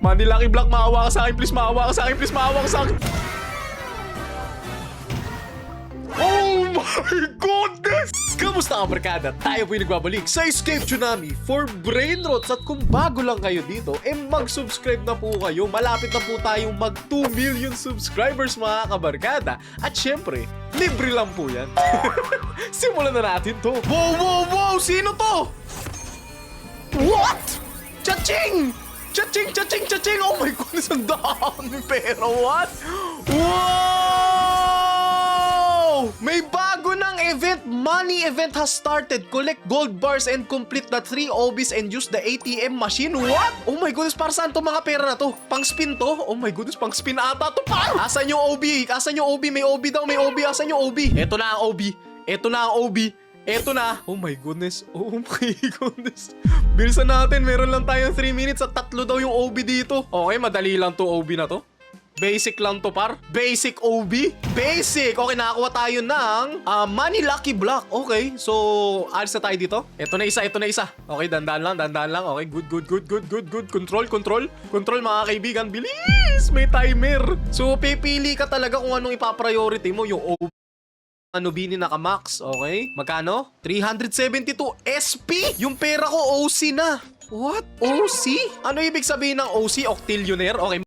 Money Lucky Block, maawa ka sa akin, please. Maawa ka sa akin, please. Maawa ka sa akin. Oh my goodness! Kamusta ka, barkada? Tayo po'y nagbabalik sa Escape Tsunami for Brain Rots. At kung bago lang kayo dito, mag-subscribe na po kayo. Malapit na po tayong mag 2 million subscribers, mga kabarkada. At syempre, libre lang po yan. Simulan na natin to. Wow, wow, wow! Sino to? What? Cha-ching! Cha-ching, cha-ching, cha-ching! Oh my goodness, ang dami pera. What? Wow! May bago ng event. Money event has started. Collect gold bars and complete the 3 obis and use the ATM machine. What? Oh my goodness, para saan to mga pera na to? Pang spin to? Oh my goodness, pang spin ata to pa. Asan yung OB? Asan yung OB? May OB daw, may OB. Asan yung OB? Eto na ang OB. Eto na ang OB. Eto na. Oh my goodness. Oh my goodness. Bilisan natin. Meron lang tayong 3 minutes at 3 daw yung OB dito. Okay, madali lang to OB na to. Basic lang to, par. Basic OB. Basic. Okay, nakakuha tayo ng Money Lucky Block. Okay, so alis na tayo dito. Ito na isa, ito na isa. Okay, dandan lang, dandan lang. Okay, good, good, good, good, good, good. Control, control. Control, mga kaibigan. Bilis! May timer. So, pipili ka talaga kung anong ipapriority mo. Yung OB. Ano bini naka-max, okay? Magkano? 372 SP? Yung pera ko OC na. What? OC? Ano ibig sabihin ng OC? Octillionaire? Okay.